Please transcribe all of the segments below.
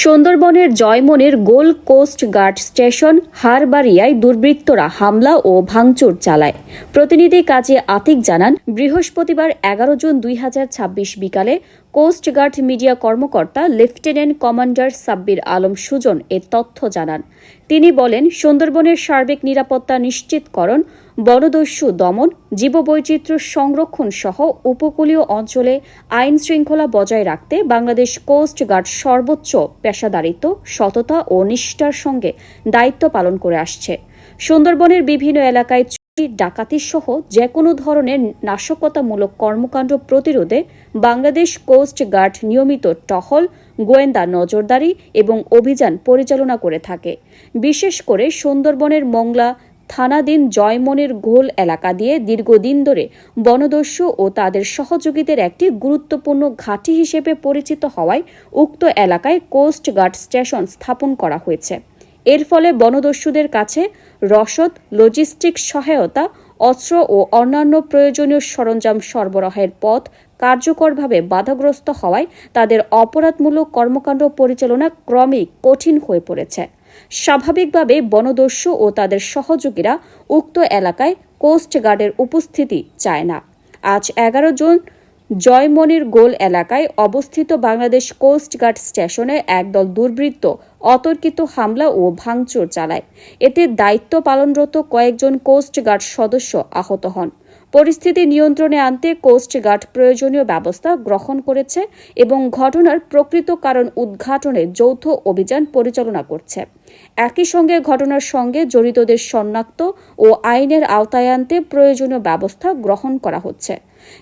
সুন্দরবনের জয়মনের গোল coast guard station হারবাড়িয়ায় দুর্বৃত্তরা হামলা ও ভাঙচুর চালায়। প্রতিনিধি কাজী আতিক জানান, বৃহস্পতিবার 11 জুন 2026 বিকালে কোস্টগার্ড মিডিয়া কর্মকর্তা লেফটেন্যান্ট কমান্ডার সাব্বির আলম সুজন এ তথ্য জানান। তিনি বলেন, সুন্দরবনের সার্বিক নিরাপত্তা নিশ্চিতকরণ, বনদস্যু দমন, জীববৈচিত্র্য সংরক্ষণ সহ উপকূলীয় অঞ্চলে আইন শৃঙ্খলা বজায় রাখতে বাংলাদেশ কোস্ট গার্ড সর্বোচ্চ পেশাদারিত্ব, সততা ও নিষ্ঠার সঙ্গে দায়িত্ব পালন করে আসছে। সুন্দরবনের বিভিন্ন এলাকায় ডাকাতি সহ যে কোনো ধরনের নাশকতামূলক কর্মকাণ্ড প্রতিরোধে বাংলাদেশ কোস্ট গার্ড নিয়মিত টহল, গোয়েন্দা নজরদারি এবং অভিযান পরিচালনা করে থাকে। বিশেষ করে সুন্দরবনের মংলা থানাধীন জয়মনের গোল এলাকা দিয়ে দীর্ঘদিন ধরে বনদস্যু ও তাদের সহযোগীদের একটি গুরুত্বপূর্ণ ঘাঁটি হিসেবে পরিচিত হওয়ায় উক্ত এলাকায় কোস্ট গার্ড স্টেশন স্থাপন করা হয়েছে। এর ফলে বনদস্যুদের কাছে রসদ, লজিস্টিক সহায়তা, অস্ত্র ও অন্যান্য প্রয়োজনীয় সরঞ্জাম সরবরাহের পথ কার্যকরভাবে বাধাগ্রস্ত হওয়ায় তাদের অপরাধমূলক কর্মকাণ্ড পরিচালনা ক্রমেই কঠিন হয়ে পড়েছে। স্বাভাবিকভাবে বনদস্যু ও তাদের সহযোগীরা উক্ত এলাকায় কোস্ট গার্ডের উপস্থিতি চায় না। আজ 11 জুন জয়মনির গোল এলাকায় অবস্থিত বাংলাদেশ কোস্ট গার্ড স্টেশনে একদল দুর্বৃত্ত অতর্কিত হামলা ও ভাঙচুর চালায়। এতে দায়িত্ব পালনরত কয়েকজন কোস্ট গার্ড সদস্য আহত হন। পরিস্থিতি নিয়ন্ত্রণে আনতে কোস্ট গার্ড প্রয়োজনীয় ব্যবস্থা গ্রহণ করেছে এবং ঘটনার প্রকৃত কারণ উদ্ঘাটনে যৌথ অভিযান পরিচালনা করছে। একই সঙ্গে ঘটনার সঙ্গে জড়িতদের শনাক্ত ও আইনের আওতায় আনতে প্রয়োজনীয় ব্যবস্থা গ্রহণ করা হচ্ছে।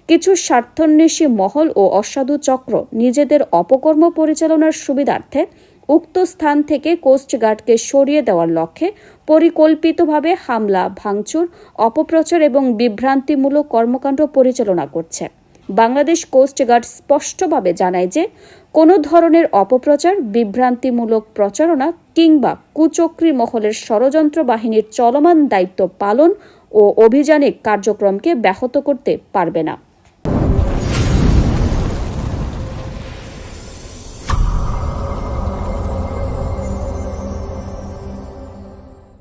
কিছু স্বার্থান্বেষী মহল ও অসাধু চক্র নিজেদের অপকর্ম পরিচালনার সুবিধার্থে উক্ত স্থান থেকে কোস্টগার্ডকে সরিয়ে দেওয়ার লক্ষ্যে পরিকল্পিতভাবে হামলা, ভাঙচুর, অপপ্রচার এবং বিভ্রান্তিমূলক কর্মকাণ্ড পরিচালনা করছে। বাংলাদেশ কোস্টগার্ড স্পষ্টভাবে জানায় যে, কোনো ধরনের অপপ্রচার, বিভ্রান্তিমূলক প্রচারণা কিংবা কুচক্রী মহলের ষড়যন্ত্র বাহিনীর চলমান দায়িত্ব পালন ও অভিযানিক কার্যক্রমকে ব্যাহত করতে পারবে না।